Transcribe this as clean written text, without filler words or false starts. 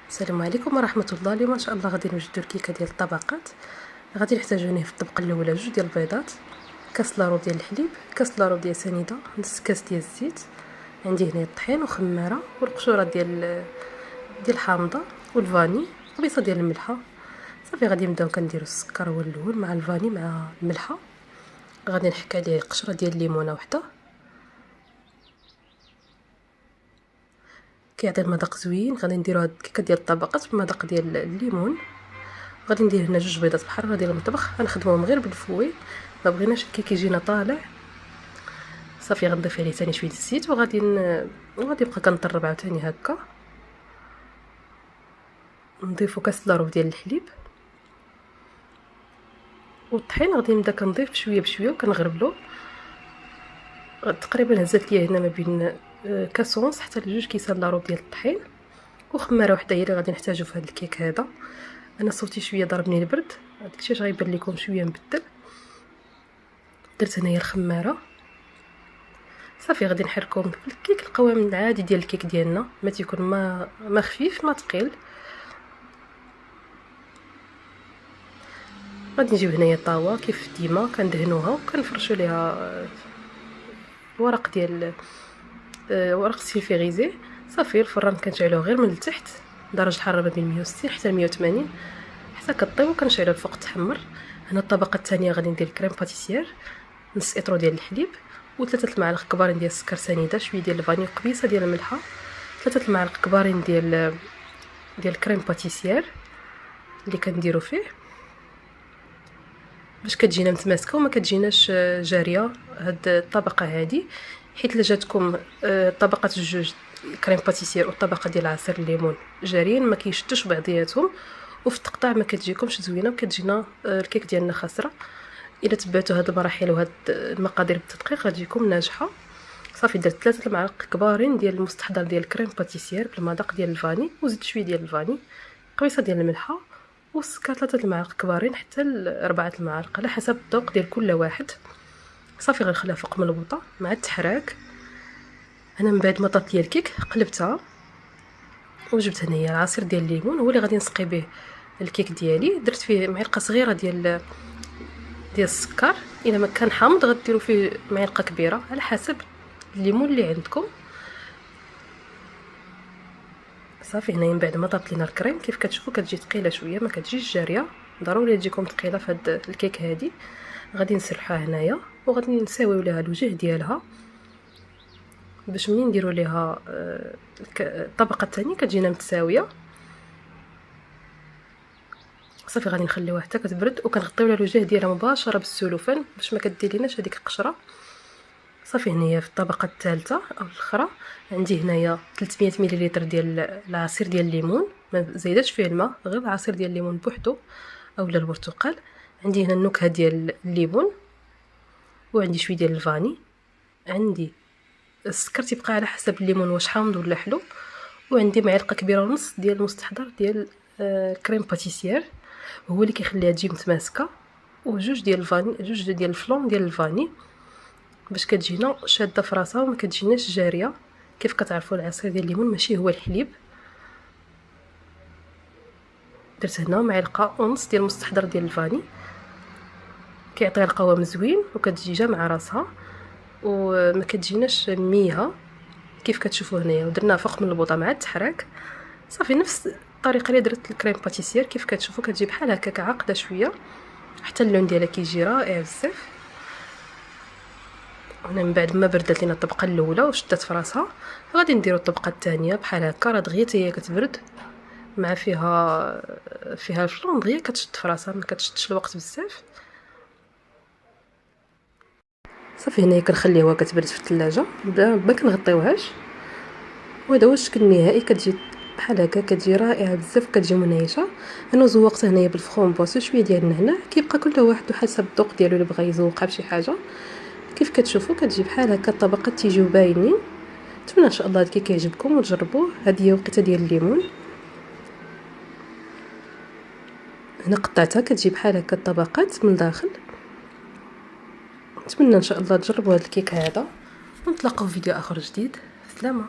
السلام عليكم ورحمة الله. اليوم ان شاء الله غادي نوجدو الكيكه ديال الطبقات. غادي نحتاجو هنا في الطبقه الاولى 2 ديال البيضات، كاس لاروب ديال الحليب، كاس لاروب ديال سنيده، نص كاس ديال الزيت، عندي هنا الطحين وخماره والقشوره ديال الحامضه والفاني وبيصه ديال الملحه. صافي غادي نبداو كنديرو السكر هو الاول مع الفاني مع الملحه. غادي نحك عليه قشره ديال الليمونه وحده، كيعطي المذاق زوين. غادي نديرو هاد الكيكه ديال الطبقات بالمذاق ديال الليمون. غادي ندير هنا 2 بيضات بحال ديال المطبخ، غنخدموهم غير بالفوي، ما بغيناش الكيك يجينا طالع. صافي غنضيف عليه ثاني شويه الزيت وغادي نبقى كنطرب عاوتاني هكا. نضيفو كاس لاروب ديال الحليب والطحين. غادي نبدا كنضيف بشويه بشويه وكنغربلو. تقريبا هزات ليا هنا ما بين كاس ونص حتى ل2 كيسان لاروب ديال الطحين، وخماره وحده هي اللي غادي نحتاجو في هذا الكيك هذا. انا صوتي شويه ضربني البرد، داكشي اش غيبان لكم شويه مبدل. درت هنايا الخماره. صافي غادي نحركهم في الكيك القوام العادي ديال الكيك ديالنا، ما تيكون ما خفيف ما ثقيل. غادي نجيب هنايا طاوه كيف ديما كندهنوها وكنفرشوا ليها ورق ديال ورق سيلفيغيزي. صافي الفران كنشعلوه غير من التحت، درجه الحراره ما بين 160 حتى 180 حتى كطيب، وكنشعلو الفوق تحمر. هنا الطبقه الثانيه غادي ندير كريم باتيسير، نص اطرو ديال الحليب و3 المعالق كبارين ديال السكر سنيده، شويه ديال الفاني وقبيصه ديال الملحه، 3 المعالق كبارين ديال كريم باتيسير اللي كنديرو فيه باش كتجينا متماسكه وما كتجيناش جاريه هاد الطبقه هادي. حيت الا جاتكم طبقه الجوج كريم باتيسير والطبقه ديال عصير الليمون جاريين ما كيشدوش بعضياتهم، وفي التقطاع ما كتجيكمش زوينه وكتجينا الكيك ديالنا خاسره. الا تبعتوا هاد المراحل وهاد المقادير بالتدقيق غتجيكم ناجحه. صافي درت 3 المعالق كبارين ديال المستحضر ديال الكريم باتيسير بالمذاق ديال الفاني، وزدت شويه ديال الفاني، قبيصه ديال الملحه والسكر 3 المعالق كبارين حتى 4 المعالق على حسب الذوق ديال كل واحد. صافي غنخليها فوق ملبوطه مع التحراك. انا من بعد ما طرت ليا الكيك قلبتها وجبت هنايا العصير ديال الليمون هو اللي غادي نسقي به الكيك ديالي. درت فيه معلقه صغيره ديال السكر، الا ما كان حامض غديروا فيه معلقه كبيره على حسب الليمون اللي عندكم. صافي هنايا من بعد ما طرت لينا الكريم كيف كتشوفوا كتجي ثقيله شويه ما كتجيش جاريه، ضروري تجيكم ثقيله في هاد الكيك هادي. غادي نسرحها هنايا وغادي نساويو لها الوجه ديالها باش ملي نديروا ليها الطبقه الثانيه كتجينا متساويه. صافي غادي نخليوها حتى كتبرد وكنغطيو لها الوجه ديالها مباشره بالسلوفان باش ما كديريناش هذيك القشره. صافي هنايا في الطبقه الثالثه او الاخرى عندي هنايا 300 ملل ديال العصير ديال الليمون، ما زايدتش فيه الماء، غير العصير ديال الليمون بوحدو اولا البرتقال. عندي هنا النكهه ديال الليمون وعندي شويه ديال الفاني، عندي السكر تيبقى على حسب الليمون واش حامض ولا حلو، وعندي معلقه كبيره ونص ديال المستحضر ديال كريم باتيسير هو اللي كيخليها تجي متماسكه، وجوج ديال الفاني، جوج ديال الفلون ديال الفاني باش كتجينا شاده في راسها وما كتجيناش جاريه. كيف كتعرفوا العصير ديال الليمون ماشي هو الحليب. درت هنا معلقه ونص ديال المستحضر ديال الفاني كيعطيها القوام زوين وكتجي جامعه راسها وما كتجيناش ميها كيف كتشوفوا هنايا. ودرناها فوق من البوطه مع التحراك. صافي نفس الطريقه اللي درت الكريم باتيسير كيف كتشوفوا كتجي بحال هكاك عاقده شويه حتى اللون ديالها كيجي رائع بزاف. هنا من بعد ما بردت لينا الطبقه الاولى وشدت في راسها غادي نديروا الطبقه الثانيه بحال هكا. راه دغيا هي كتبرد مع فيها الفلون دغيا كتشد في راسها ما كتشدش الوقت بزاف. صافي هنايا كنخليوها كتبرد في الثلاجه ما كنغطيوهاش، وهذا هو الشكل النهائي. كتجي بحال هكا كتجي رائعه بزاف كتجي منيشه. انا زوقت هنايا بالفخون بواسو شويه ديال النعناع، كيبقى كل واحد حسب الذوق ديالو اللي بغى يزوقها بشي حاجه. كيف كتشوفوا كتجي بحال هكا الطبقات تيجيو باينين. نتمنى ان شاء الله هاد الكيك يعجبكم وتجربوه. هذه هي وقيته ديال الليمون، هنا قطعتها كتجي بحال هكا الطبقات من الداخل. نتمنى ان شاء الله تجربوا هاد الكيك هذا ونتلاقاو في فيديو اخر جديد. سلامه.